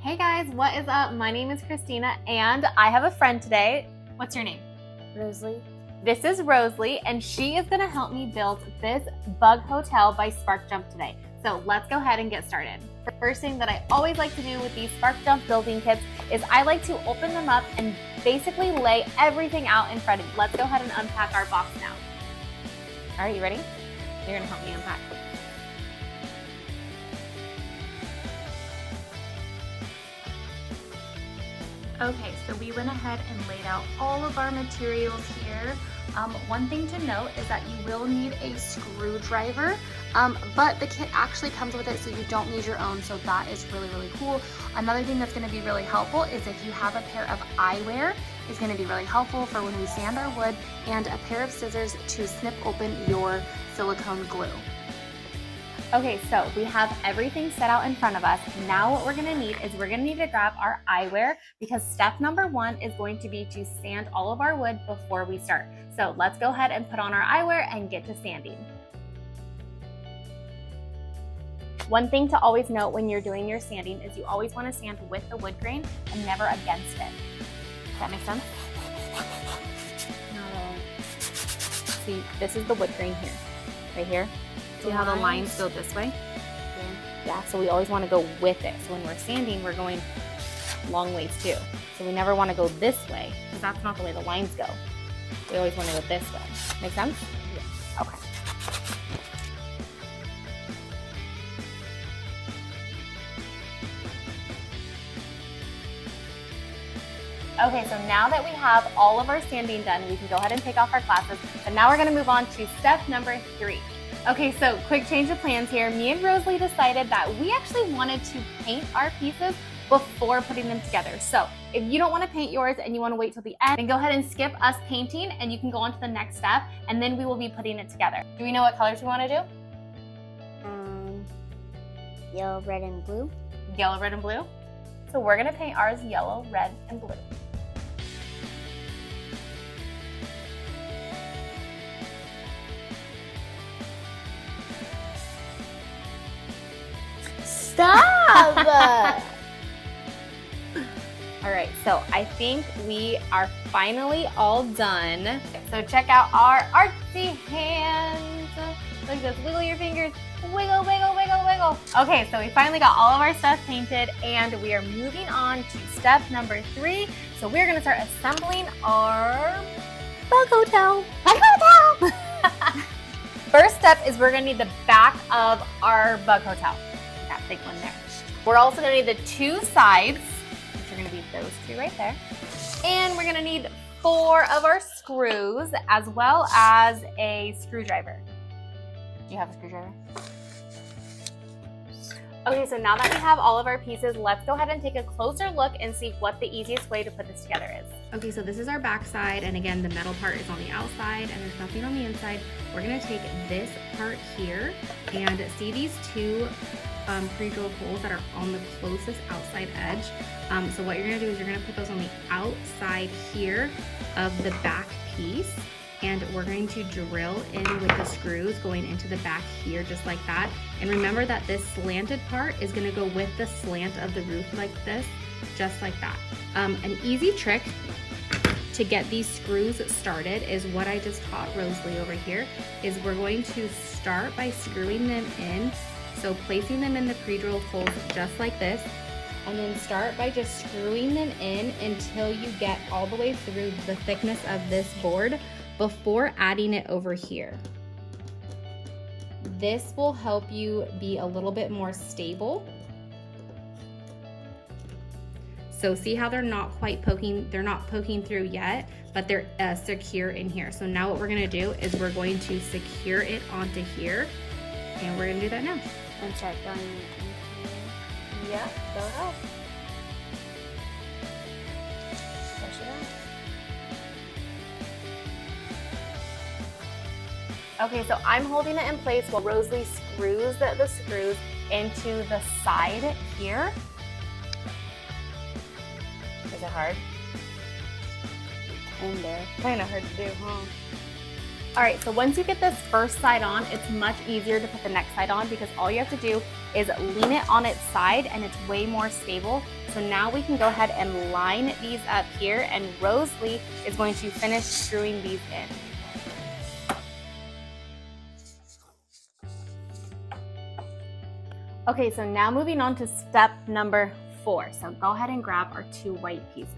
Hey guys, what is up? My name is Christina and I have a friend today. What's your name? Rosalie. This is Rosalie and she is gonna help me build this bug hotel by SparkJump today. So let's go ahead and get started. The first thing that I always like to do with these SparkJump building kits is I like to open them up and basically lay everything out in front of you. Let's go ahead and unpack our box now. All right, you ready? You're gonna help me unpack. Okay, so we went ahead and laid out all of our materials here. One thing to note is that you will need a screwdriver, but the kit actually comes with it, so you don't need your own, so that is really, really cool. Another thing that's gonna be really helpful is if you have a pair of eyewear, is gonna be really helpful for when we sand our wood, and a pair of scissors to snip open your silicone glue. Okay, so we have everything set out in front of us. Now what we're gonna need is we're gonna need to grab our eyewear because step number 1 is going to be to sand all of our wood before we start. So let's go ahead and put on our eyewear and get to sanding. One thing to always note when you're doing your sanding is you always wanna sand with the wood grain and never against it. Does that make sense? See, this is the wood grain here, right here. See how the lines go this way? Yeah, so we always want to go with it. So when we're sanding, we're going long ways too. So we never want to go this way because that's not the way the lines go. We always want to go this way. Make sense? Yeah. Okay. Okay, so now that we have all of our sanding done, we can go ahead and take off our glasses. And now we're going to move on to step number 3. Okay, so quick change of plans here. Me and Rosalie decided that we actually wanted to paint our pieces before putting them together. So if you don't want to paint yours and you want to wait till the end, then go ahead and skip us painting and you can go on to the next step and then we will be putting it together. Do we know what colors we want to do? Yellow, red, and blue. Yellow, red, and blue. So we're going to paint ours yellow, red, and blue. Stop! All right, so I think we are finally all done. So check out our artsy hands. Like this, wiggle your fingers, wiggle, wiggle, wiggle, wiggle. Okay, so we finally got all of our stuff painted and we are moving on to step number 3. So we're gonna start assembling our bug hotel. Bug hotel! First step is we're gonna need the back of our bug hotel. That big one there. We're also gonna need the 2 sides, which are gonna be those 2 right there. And we're gonna need 4 of our screws as well as a screwdriver. Do you have a screwdriver? Okay, so now that we have all of our pieces, let's go ahead and take a closer look and see what the easiest way to put this together is. Okay, so this is our back side, and again, the metal part is on the outside and there's nothing on the inside. We're gonna take this part here and see these 2 pre-drilled holes that are on the closest outside edge. So what you're gonna do is you're gonna put those on the outside here of the back piece, and we're going to drill in with the screws going into the back here just like that. And remember that this slanted part is gonna go with the slant of the roof like this, just like that. An easy trick to get these screws started is what I just taught Rosalie over here, is we're going to start by screwing them in. So placing them in the pre-drilled holes just like this, and then start by just screwing them in until you get all the way through the thickness of this board before adding it over here. This will help you be a little bit more stable. So see how they're not quite poking, they're not poking through yet, but they're secure in here. So now what we're gonna do is we're going to secure it onto here, and we're gonna do that now. And start going in here. Yeah, go ahead. Push it out. Okay, so I'm holding it in place while Rosalie screws the screws into the side here. Is it hard? Kind of hard to do, huh? All right, so once you get this first side on, it's much easier to put the next side on because all you have to do is lean it on its side and it's way more stable. So now we can go ahead and line these up here, and Rosalie is going to finish screwing these in. Okay, so now moving on to step number 4. So go ahead and grab our 2 white pieces.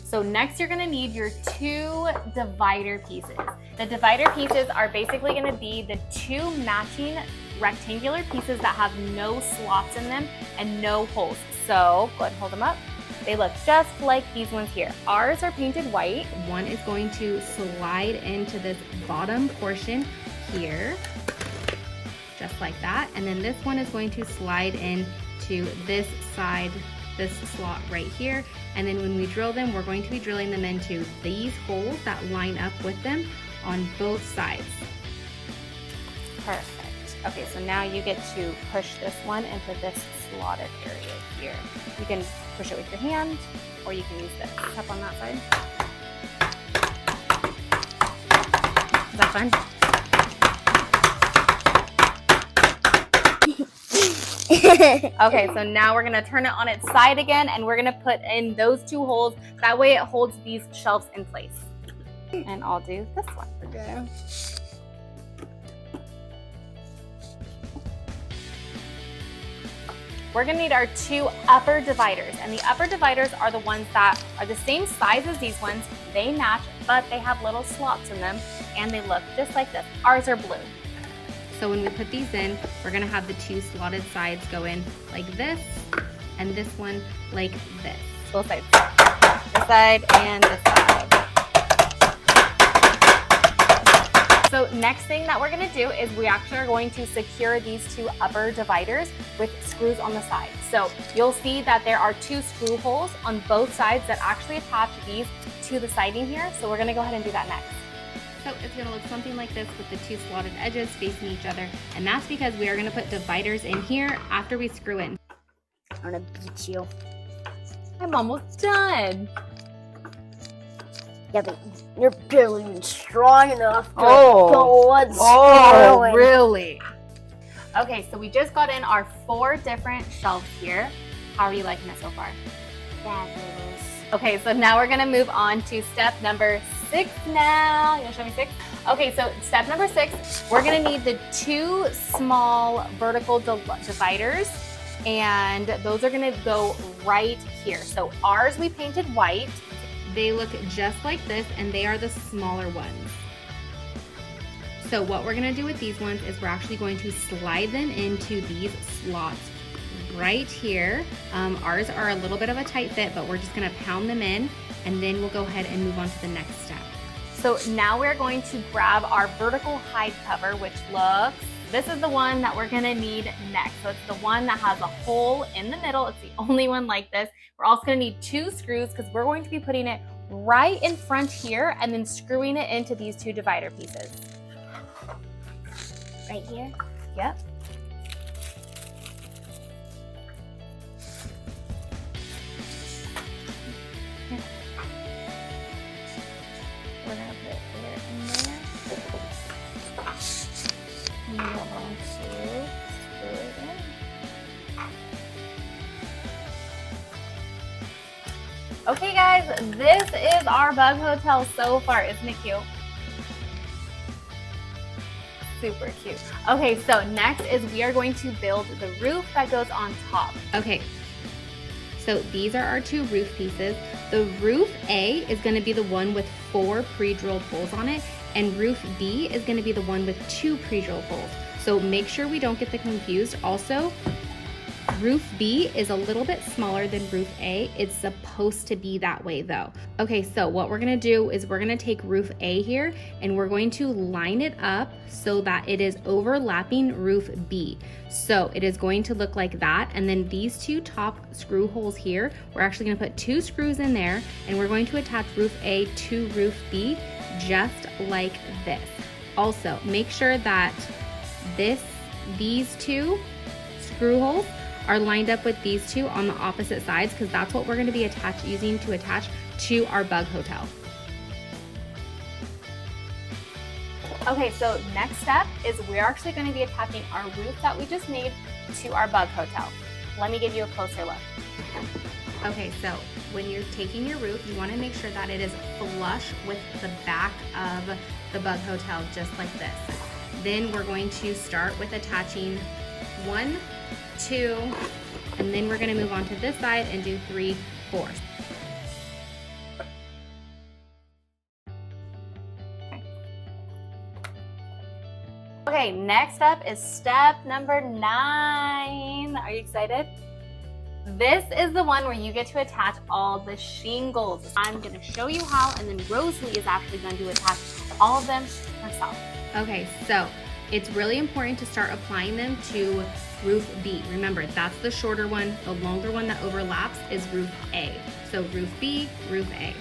So next you're gonna need your 2 divider pieces. The divider pieces are basically gonna be the 2 matching rectangular pieces that have no slots in them and no holes. So go ahead and hold them up. They look just like these ones here. Ours are painted white. One is going to slide into this bottom portion here, just like that. And then this one is going to slide into this side, this slot right here. And then when we drill them, we're going to be drilling them into these holes that line up with them on both sides. Perfect. Okay, so now you get to push this one into this slotted area here. You can push it with your hand, or you can use this. Tap on that side. Is that fun? Okay, so now we're gonna turn it on its side again, and we're gonna put in those 2 holes. That way it holds these shelves in place. And I'll do this one. Okay. We're gonna need our 2 upper dividers, and the upper dividers are the ones that are the same size as these ones. They match, but they have little slots in them, and they look just like this. Ours are blue. So when we put these in, we're gonna have the 2 slotted sides go in like this, and this one like this. Both sides. This side and this side. So next thing that we're gonna do is we actually are going to secure these 2 upper dividers with screws on the side. So you'll see that there are 2 screw holes on both sides that actually attach these to the siding here. So we're gonna go ahead and do that next. So it's gonna look something like this with the 2 slotted edges facing each other. And that's because we are gonna put dividers in here after we screw in. I'm gonna beat you. I'm almost done. Yeah, but you're barely even strong enough to go on screwing. Really? Okay, so we just got in our 4 different shelves here. How are you liking it so far? Fabulous. Okay, so now we're gonna move on to step number 6 now. You wanna show me 6? Okay, so step number 6, we're gonna need the 2 small vertical dividers, and those are gonna go right here. So ours we painted white. They look just like this, and they are the smaller ones. So what we're gonna do with these ones is we're actually going to slide them into these slots right here. Ours are a little bit of a tight fit, but we're just gonna pound them in, and then we'll go ahead and move on to the next step. So now we're going to grab our vertical hide cover, which looks, this is the one that we're gonna need next. So it's the one that has a hole in the middle. It's the only one like this. We're also gonna need 2 screws because we're going to be putting it right in front here and then screwing it into these 2 divider pieces. Right here? Yep. We're gonna put it here and there. And we're going to screw it in. Okay guys, this is our bug hotel so far. Isn't it cute? Super cute. Okay, so next is we are going to build the roof that goes on top. Okay, so these are our 2 roof pieces. The roof A is gonna be the one with 4 pre-drilled holes on it, and roof B is gonna be the one with 2 pre-drilled holes. So make sure we don't get them confused. Also, roof B is a little bit smaller than roof A. It's supposed to be that way though. Okay, so what we're gonna do is we're gonna take roof A here, and we're going to line it up so that it is overlapping roof B. So it is going to look like that, and then these 2 top screw holes here, we're actually gonna put 2 screws in there, and we're going to attach roof A to roof B just like this. Also, make sure that these 2 screw holes are lined up with these 2 on the opposite sides, because that's what we're going to be using to attach to our bug hotel. Okay, so next step is we're actually going to be attaching our roof that we just made to our bug hotel. Let me give you a closer look. Okay, so when you're taking your roof, you want to make sure that it is flush with the back of the bug hotel, just like this. Then we're going to start with attaching 1, 2, and then we're going to move on to this side and do 3, 4. Okay, next up is step number 9. Are you excited? This is the one where you get to attach all the shingles. I'm gonna show you how, and then Rosalie is actually going to attach all of them herself. Okay, so it's really important to start applying them to roof B. Remember, that's the shorter one. The longer one that overlaps is roof A. So roof B, roof A.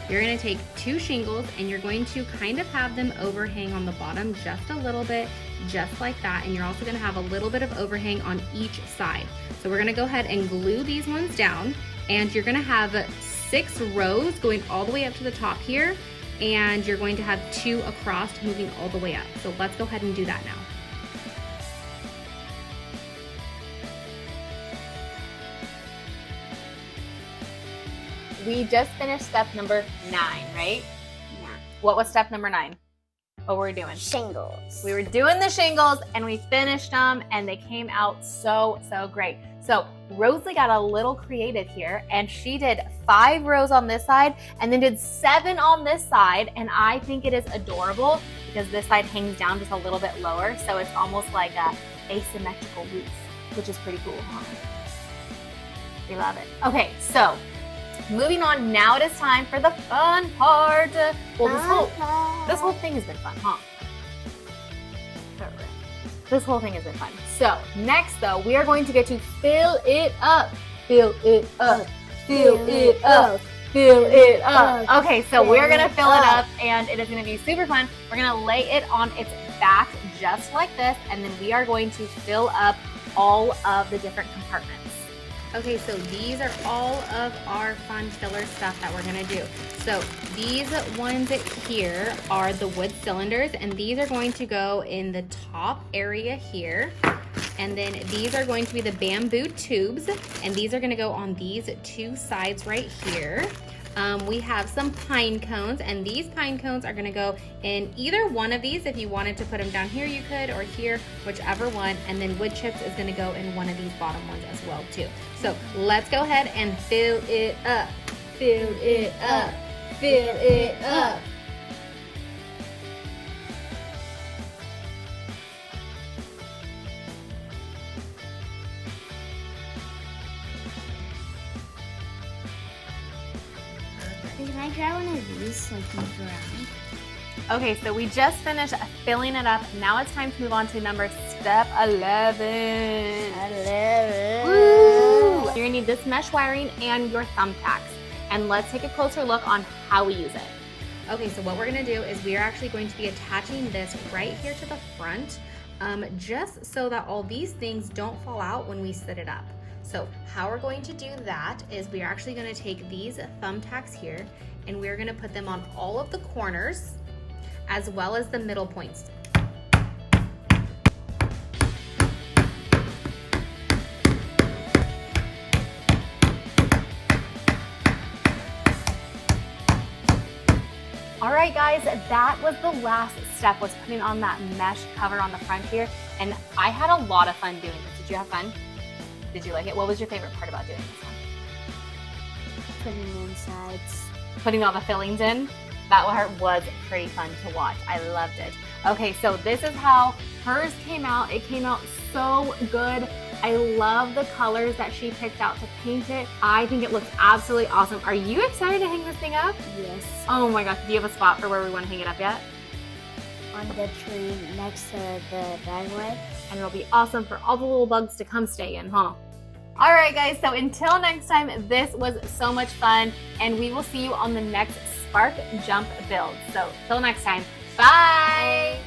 You're gonna take 2 shingles and you're going to kind of have them overhang on the bottom just a little bit, just like that. And you're also gonna have a little bit of overhang on each side. So we're gonna go ahead and glue these ones down, and you're gonna have 6 rows going all the way up to the top here, and you're going to have 2 across moving all the way up. So let's go ahead and do that now. We just finished step number 9, right? Yeah. What was step number 9? What were we doing? Shingles. We were doing the shingles and we finished them and they came out so great. So Rosalie got a little creative here and she did 5 rows on this side and then did 7 on this side, and I think it is adorable because this side hangs down just a little bit lower, so it's almost like a asymmetrical roof, which is pretty cool, huh? We love it. Okay, so moving on, now it is time for the fun part. Well, this whole thing has been fun, huh? This whole thing has been fun. So next though, we are going to get to fill it up. Fill it up. Fill it up. Fill it up. Okay, so we're gonna fill it up and it is gonna be super fun. We're gonna lay it on its back just like this, and then we are going to fill up all of the different compartments. Okay, so these are all of our fun filler stuff that we're gonna do. So these ones here are the wood cylinders, and these are going to go in the top area here. And then these are going to be the bamboo tubes, and these are gonna go on these 2 sides right here. We have some pine cones, and these pine cones are gonna go in either one of these. If you wanted to put them down here, you could, or here, whichever one. And then wood chips is gonna go in one of these bottom ones as well too. So let's go ahead and fill it up, fill it up, fill it up. Can I try one of these, like move around? Okay, so we just finished filling it up. Now it's time to move on to step 11. Woo! You're gonna need this mesh wiring and your thumbtacks. And let's take a closer look on how we use it. Okay, so what we're gonna do is we are actually going to be attaching this right here to the front, just so that all these things don't fall out when we set it up. So how we're going to do that is we are actually gonna take these thumbtacks here and we're gonna put them on all of the corners as well as the middle points. All right, guys, that was the last step, was putting on that mesh cover on the front here. And I had a lot of fun doing this. Did you have fun? Did you like it? What was your favorite part about doing this one? Putting in sides. Putting all the fillings in? That part was pretty fun to watch. I loved it. Okay, so this is how hers came out. It came out so good. I love the colors that she picked out to paint it. I think it looks absolutely awesome. Are you excited to hang this thing up? Yes. Oh my gosh, do you have a spot for where we want to hang it up yet? On the tree next to the driveway. And it'll be awesome for all the little bugs to come stay in, huh? All right, guys, so until next time, this was so much fun, and we will see you on the next SparkJump build. So till next time, bye!